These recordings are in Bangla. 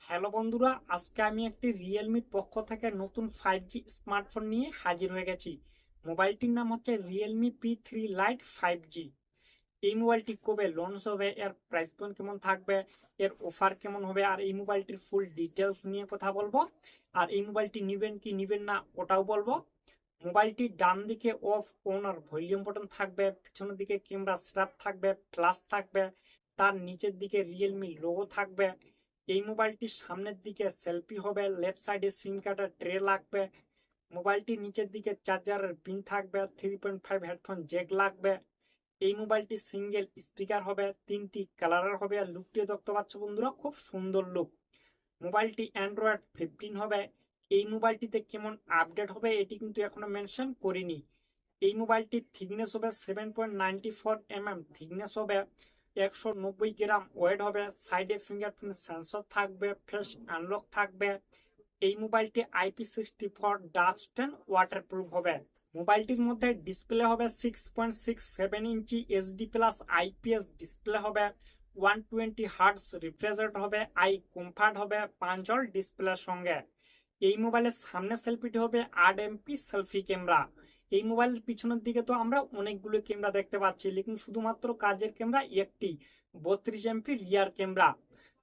হ্যালো বন্ধুরা, আজকে আমি একটি রিয়েলমির পক্ষ থেকে নতুন 5G স্মার্টফোন নিয়ে হাজির হয়ে গেছি। মোবাইলটির নাম হচ্ছে রিয়েলমি P3 লাইট 5G। এই মোবাইলটি কবে লঞ্চ হবে, এর প্রাইস পয়েন্ট কেমন থাকবে, এর অফার কেমন হবে, আর এই মোবাইলটির ফুল ডিটেলস নিয়ে কথা বলবো। আর এই মোবাইলটি নিবেন কি নিবেন না ওটাও বলবো। মোবাইলটির ডান দিকে অফ অন আর ভলিউম বাটন থাকবে, পিছনের দিকে ক্যামেরা সেটআপ থাকবে, ফ্ল্যাশ থাকবে, তার নিচের দিকে রিয়েলমি লোগো থাকবে। এই মোবাইলটির সামনের দিকে সেলফি হবে, লেফট সাইডে সিম কার্ডের ট্রে লাগবে। মোবাইলটির নিচের দিকে চার্জারের পিন থাকবে, 3.5 হেডফোন জ্যাক লাগবে। এই মোবাইলটি সিঙ্গেল স্পিকার হবে, 3টি কালারের হবে। আর লুকটিও দেখতে পাচ্ছ বন্ধুরা, খুব সুন্দর লুক। মোবাইলটি অ্যান্ড্রয়েড 15 হবে। এই মোবাইলটিতে কেমন আপডেট হবে এটি কিন্তু এখনো মেনশন করিনি। এই মোবাইলটির থিকনেস হবে 7.94 mm থিকনেস হবে, 190 গ্রাম ওয়েট হবে। সাইডে ফিঙ্গারপ্রিন্ট সেন্সর থাকবে, ফেস আনলক থাকবে। এই মোবাইলটি IP64 ডাস্ট অ্যান্ড ওয়াটারপ্রুফ হবে। মোবাইলটির মধ্যে ডিসপ্লে হবে 6.67 ইঞ্চি HD প্লাস IPS ডিসপ্লে হবে, 120 হার্টস রিফ্রেশ রেট হবে, আই কমফার্ট হবে 5 ডিসপ্লের সঙ্গে। এই মোবাইলের সামনে সেলফিটি হবে 8 MP সেলফি ক্যামেরা। এই মোবাইলের পিছনের দিকে তো আমরা অনেকগুলো ক্যামেরা দেখতে পাচ্ছি, লেকিন শুধুমাত্র কাজের ক্যামেরা একটি 32 MP রিয়ার ক্যামেরা।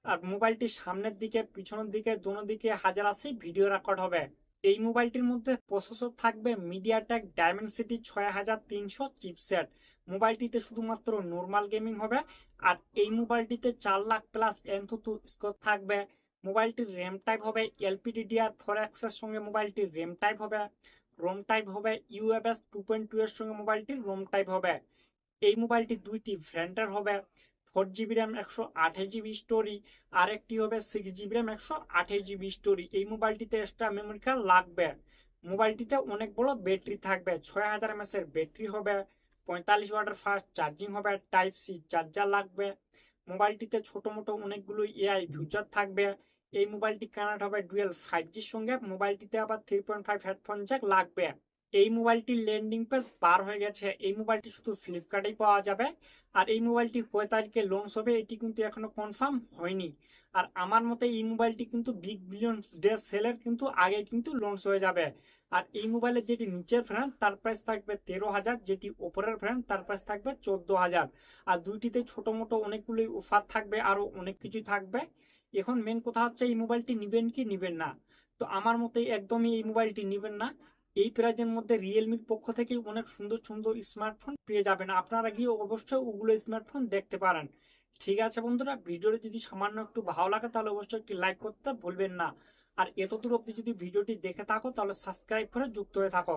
আর মোবাইলটির সামনের দিকে পিছনের দিকে দোনো দিকে 1080 ভিডিও রেকর্ড হবে। এই মোবাইলটির মধ্যে প্রসেসর থাকবে মিডিয়াটেক ডায়মেনসিটি 6300 চিপসেট। মোবাইলটিতে শুধুমাত্র নর্মাল গেমিং হবে। আর এই মোবাইলটিতে 4 লাখ প্লাস এনথুতু স্কোর থাকবে। মোবাইলটির র্যাম টাইপ হবে LPDDR4X এর সঙ্গে মোবাইলটির র্যাম টাইপ হবে। রোম টাইপ হবে UFS 2.2 এর সঙ্গে মোবাইলটির রোম টাইপ হবে। এই মোবাইলটি দুইটি ভ্যারিয়েন্টের হবে, 4GB র্যাম 128GB স্টোরি, আর একটি হবে 6GB র্যাম 128GB স্টোরি। এই মোবাইলটিতে এক্সট্রা মেমোরি কার্ড লাগবে। মোবাইলটিতে অনেক বড় ব্যাটারি থাকবে, 6000 mAh এর ব্যাটারি হবে, 45 ওয়াটের ফাস্ট চার্জিং হবে, টাইপ সি চার্জার লাগবে। মোবাইলটিতে ছোট মোটো অনেকগুলো AI ফিচার থাকবে। এই মোবাইলটি কানেক্ট হবে ডুয়েল 5Gর সঙ্গে। মোবাইলটিতে আবার 3.5 হেডফোন জ্যাক লাগবে। এই মোবাইলটির ল্যান্ডিং পেজ পার হয়ে গেছে। এই মোবাইলটি শুধু ফ্লিপকার্টেই পাওয়া যাবে। আর এই মোবাইলটি কয় তারিখে লঞ্চ হবে এটি কিন্তু এখনো কনফার্ম হয়নি। আর আমার মতে এই মোবাইলটি কিন্তু বিগ বিলিয়ন ডে সেলের কিন্তু আগে কিন্তু লঞ্চ হয়ে যাবে। আর এই মোবাইলের যেটি নিচের ফ্রেন্ড তার প্রাইস থাকবে 13,000, যেটি ওপরের ফ্রেন্ড তার প্রাইস থাকবে 14,000। আর দুইটিতে ছোট মোটো অনেকগুলোই অফার থাকবে, আরো অনেক কিছুই থাকবে। এখন মেন কথা হচ্ছে এই মোবাইলটি নিবেন কি নিবেন না। তো আমার মতে একদমই এই মোবাইলটি নিবেন না। এই প্রাইজের মধ্যে রিয়েলমির পক্ষ থেকে অনেক সুন্দর সুন্দর স্মার্টফোন পেয়ে যাবেন, আপনারা গিয়ে অবশ্যই ওগুলো স্মার্টফোন দেখতে পারেন। ঠিক আছে বন্ধুরা, ভিডিওটি যদি সামান্য একটু ভালো লাগে তাহলে অবশ্যই একটি লাইক করতে ভুলবেন না। আর এতদূর অব্দি যদি ভিডিওটি দেখে থাকো তাহলে সাবস্ক্রাইব করে যুক্ত হয়ে থাকো।